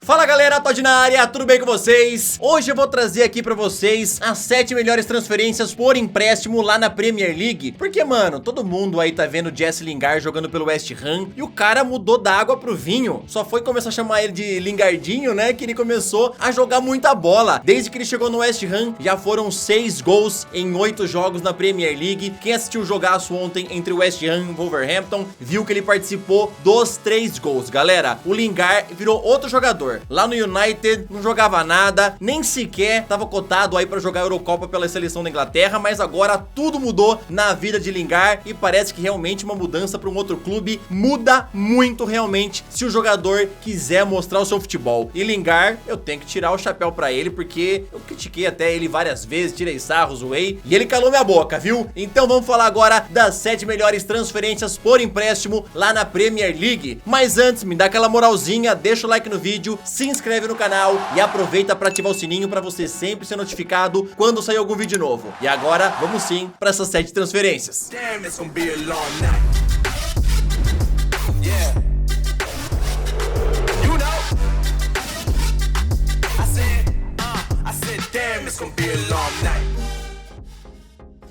Fala galera, Todd na área, tudo bem com vocês? Hoje eu vou trazer aqui pra vocês as 7 melhores transferências por empréstimo lá na Premier League. Porque, mano, todo mundo aí tá vendo o Jesse Lingard jogando pelo West Ham e o cara mudou da água pro vinho. Só foi começar a chamar ele de Lingardinho, né, que ele começou a jogar muita bola. Desde que ele chegou no West Ham, já foram 6 gols em 8 jogos na Premier League. Quem assistiu o jogaço ontem entre o West Ham e o Wolverhampton, viu que ele participou dos 3 gols. Galera, o Lingard virou outro jogador. Lá no United não jogava nada, nem sequer tava cotado aí pra jogar a Eurocopa pela seleção da Inglaterra, mas agora tudo mudou na vida de Lingard e parece que realmente uma mudança para um outro clube muda muito realmente se o jogador quiser mostrar o seu futebol. E Lingard, eu tenho que tirar o chapéu pra ele, porque eu critiquei até ele várias vezes, tirei sarro, zoei, e ele calou minha boca, viu? Então vamos falar agora das 7 melhores transferências por empréstimo lá na Premier League. Mas antes, me dá aquela moralzinha, deixa o like no vídeo, se inscreve no canal e aproveita para ativar o sininho para você sempre ser notificado quando sair algum vídeo novo. E agora, vamos sim para essas 7 transferências.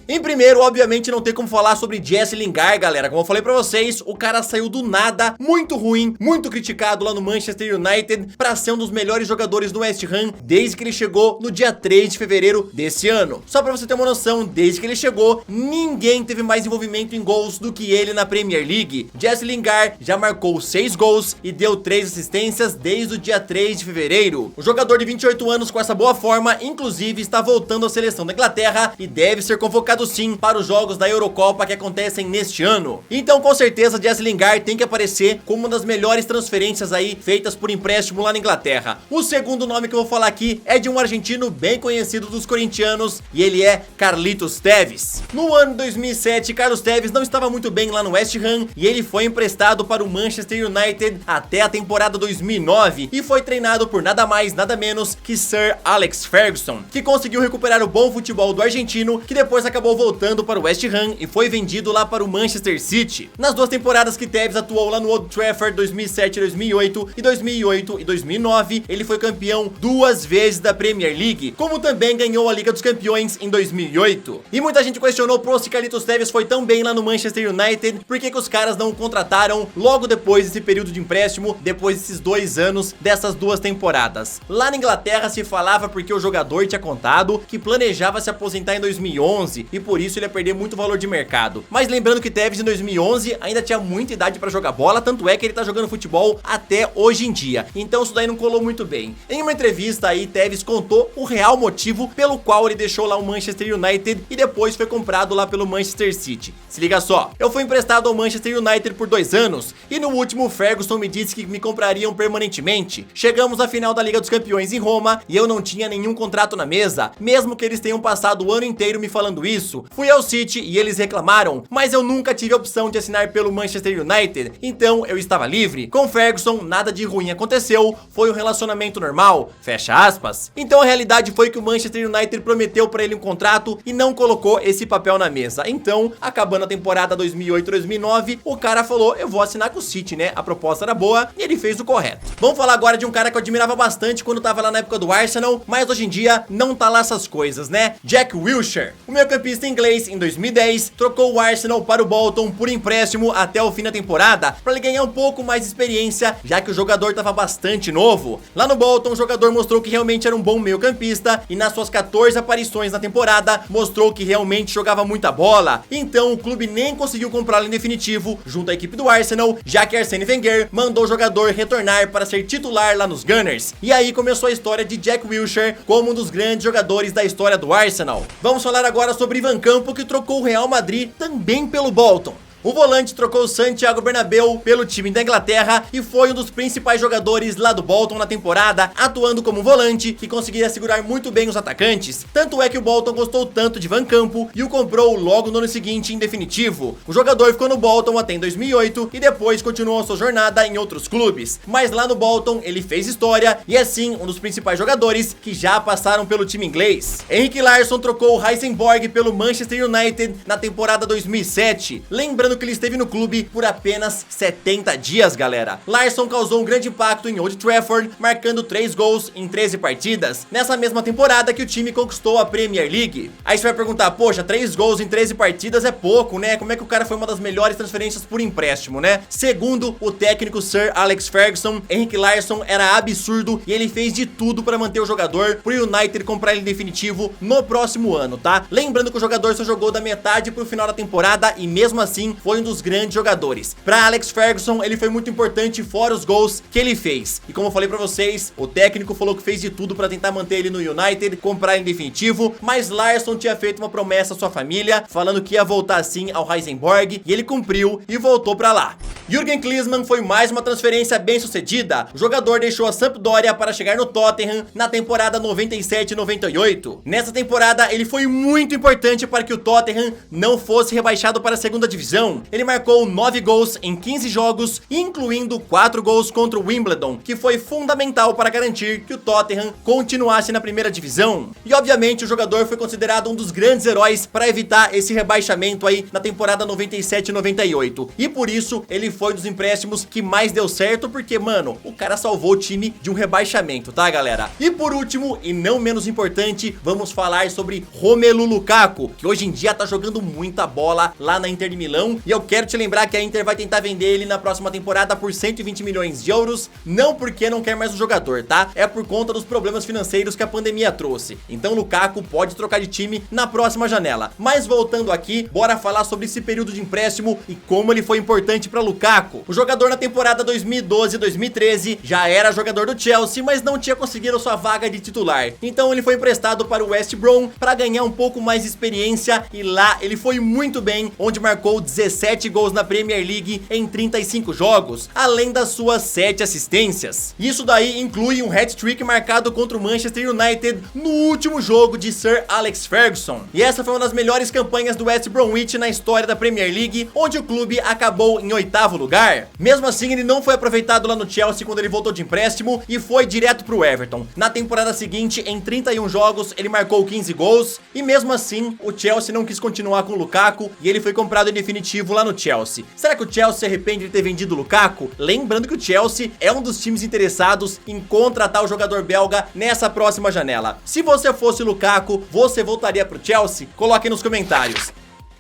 Em primeiro, obviamente, não tem como falar sobre Jesse Lingard, galera. Como eu falei pra vocês, o cara saiu do nada, muito ruim, muito criticado lá no Manchester United, pra ser um dos melhores jogadores do West Ham desde que ele chegou no dia 3 de fevereiro desse ano. Só pra você ter uma noção, desde que ele chegou, ninguém teve mais envolvimento em gols do que ele na Premier League. Jesse Lingard já marcou 6 gols e deu 3 assistências desde o dia 3 de fevereiro. O jogador de 28 anos com essa boa forma, inclusive, está voltando à seleção da Inglaterra e deve ser convocado sim para os jogos da Eurocopa que acontecem neste ano. Então com certeza Jesse Lingard tem que aparecer como uma das melhores transferências aí feitas por empréstimo lá na Inglaterra. O segundo nome que eu vou falar aqui é de um argentino bem conhecido dos corintianos e ele é Carlitos Tevez. No ano de 2007, Carlos Tevez não estava muito bem lá no West Ham e ele foi emprestado para o Manchester United até a temporada 2009 e foi treinado por nada mais, nada menos que Sir Alex Ferguson, que conseguiu recuperar o bom futebol do argentino, que depois acabou voltando para o West Ham e foi vendido lá para o Manchester City. Nas 2 temporadas que Tevez atuou lá no Old Trafford, 2007 e 2008 e 2008 e 2009, ele foi campeão 2 vezes da Premier League, como também ganhou a Liga dos Campeões em 2008. E muita gente questionou se Carlitos Tevez foi tão bem lá no Manchester United, por que os caras não o contrataram logo depois desse período de empréstimo, depois desses 2 anos, dessas 2 temporadas. Lá na Inglaterra se falava porque o jogador tinha contado que planejava se aposentar em 2011 e por isso ele ia perder muito valor de mercado. Mas lembrando que Tevez em 2011 ainda tinha muita idade pra jogar bola, tanto é que ele tá jogando futebol até hoje em dia. Então isso daí não colou muito bem. Em uma entrevista aí, Tevez contou o real motivo pelo qual ele deixou lá o Manchester United e depois foi comprado lá pelo Manchester City. Se liga só, eu fui emprestado ao Manchester United por 2 anos e no último Ferguson me disse que me comprariam permanentemente. Chegamos à final da Liga dos Campeões em Roma e eu não tinha nenhum contrato na mesa, mesmo que eles tenham passado o ano inteiro me falando isso. Fui ao City e eles reclamaram, mas eu nunca tive a opção de assinar pelo Manchester United, então eu estava livre. Com Ferguson, nada de ruim aconteceu, foi um relacionamento normal, fecha aspas. Então a realidade foi que o Manchester United prometeu para ele um contrato e não colocou esse papel na mesa. Então, acabando a temporada 2008-2009, o cara falou, eu vou assinar com o City, né? A proposta era boa e ele fez o correto. Vamos falar agora de um cara que eu admirava bastante quando tava lá na época do Arsenal, mas hoje em dia não tá lá essas coisas, né? Jack Wilshere, o meio-campista inglês, em 2010, trocou o Arsenal para o Bolton por empréstimo até o fim da temporada, para ele ganhar um pouco mais de experiência, já que o jogador estava bastante novo. Lá no Bolton, o jogador mostrou que realmente era um bom meio-campista e nas suas 14 aparições na temporada, mostrou que realmente jogava muita bola. Então o clube nem conseguiu comprá-lo em definitivo junto à equipe do Arsenal, já que Arsene Wenger mandou o jogador retornar para ser titular lá nos Gunners. E aí começou a história de Jack Wilshere como um dos grandes jogadores da história do Arsenal. Vamos falar agora sobre Ivan Campo, que trocou o Real Madrid também pelo Bolton. O volante trocou o Santiago Bernabéu pelo time da Inglaterra e foi um dos principais jogadores lá do Bolton na temporada, atuando como volante que conseguia segurar muito bem os atacantes. Tanto é que o Bolton gostou tanto de Van Campo e o comprou logo no ano seguinte em definitivo. O jogador ficou no Bolton até em 2008 e depois continuou a sua jornada em outros clubes. Mas lá no Bolton ele fez história e é sim um dos principais jogadores que já passaram pelo time inglês. Henrik Larsson trocou o Helsingborg pelo Manchester United na temporada 2007. Lembrando lembrando que ele esteve no clube por apenas 70 dias, galera. Larsson causou um grande impacto em Old Trafford, marcando 3 gols em 13 partidas, nessa mesma temporada que o time conquistou a Premier League. Aí você vai perguntar, poxa, 3 gols em 13 partidas é pouco, né? Como é que o cara foi uma das melhores transferências por empréstimo, né? Segundo o técnico Sir Alex Ferguson, Henrik Larsson era absurdo e ele fez de tudo para manter o jogador pro United comprar ele em definitivo no próximo ano, tá? Lembrando que o jogador só jogou da metade pro final da temporada e mesmo assim foi um dos grandes jogadores. Para Alex Ferguson, ele foi muito importante fora os gols que ele fez. E como eu falei para vocês, o técnico falou que fez de tudo para tentar manter ele no United, comprar ele em definitivo, mas Larsson tinha feito uma promessa à sua família, falando que ia voltar sim ao Heisenberg, e ele cumpriu e voltou para lá. Jürgen Klinsmann foi mais uma transferência bem sucedida. O jogador deixou a Sampdoria para chegar no Tottenham na temporada 97-98. Nessa temporada ele foi muito importante para que o Tottenham não fosse rebaixado para a segunda divisão. Ele marcou 9 gols em 15 jogos, incluindo 4 gols contra o Wimbledon, que foi fundamental para garantir que o Tottenham continuasse na primeira divisão. E obviamente o jogador foi considerado um dos grandes heróis para evitar esse rebaixamento aí na temporada 97-98. E por isso ele foi dos empréstimos que mais deu certo, porque, mano, o cara salvou o time de um rebaixamento, tá, galera? E por último, e não menos importante, vamos falar sobre Romelu Lukaku, que hoje em dia tá jogando muita bola lá na Inter de Milão, e eu quero te lembrar que a Inter vai tentar vender ele na próxima temporada por 120 milhões de euros, não porque não quer mais o jogador, tá? É por conta dos problemas financeiros que a pandemia trouxe. Então Lukaku pode trocar de time na próxima janela. Mas voltando aqui, bora falar sobre esse período de empréstimo e como ele foi importante para Lukaku. O jogador na temporada 2012-2013 já era jogador do Chelsea, mas não tinha conseguido sua vaga de titular. Então ele foi emprestado para o West Brom para ganhar um pouco mais de experiência e lá ele foi muito bem, onde marcou 17 gols na Premier League em 35 jogos, além das suas 7 assistências. Isso daí inclui um hat-trick marcado contra o Manchester United no último jogo de Sir Alex Ferguson. E essa foi uma das melhores campanhas do West Bromwich na história da Premier League, onde o clube acabou em 8º lugar. Mesmo assim, ele não foi aproveitado lá no Chelsea quando ele voltou de empréstimo e foi direto pro Everton. Na temporada seguinte, em 31 jogos, ele marcou 15 gols e mesmo assim, o Chelsea não quis continuar com o Lukaku e ele foi comprado em definitivo lá no Chelsea. Será que o Chelsea se arrepende de ter vendido o Lukaku? Lembrando que o Chelsea é um dos times interessados em contratar o jogador belga nessa próxima janela. Se você fosse o Lukaku, você voltaria pro Chelsea? Coloque aí nos comentários.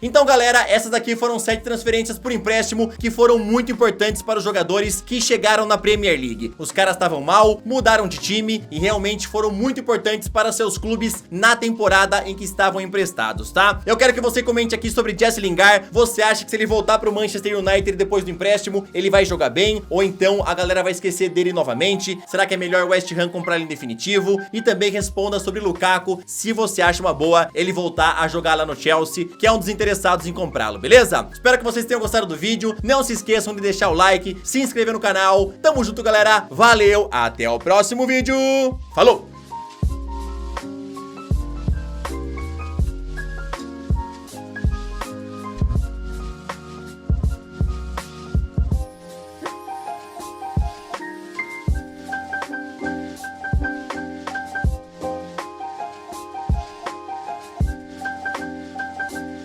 Então, galera, essas daqui foram 7 transferências por empréstimo que foram muito importantes para os jogadores que chegaram na Premier League. Os caras estavam mal, mudaram de time e realmente foram muito importantes para seus clubes na temporada em que estavam emprestados, tá? Eu quero que você comente aqui sobre Jesse Lingard. Você acha que se ele voltar para o Manchester United depois do empréstimo, ele vai jogar bem? Ou então a galera vai esquecer dele novamente? Será que é melhor o West Ham comprar ele em definitivo? E também responda sobre Lukaku, se você acha uma boa ele voltar a jogar lá no Chelsea, que é um dos interessados em comprá-lo, beleza? Espero que vocês tenham gostado do vídeo. Não se esqueçam de deixar o like, se inscrever no canal. Tamo junto, galera. Valeu, até o próximo vídeo. Falou!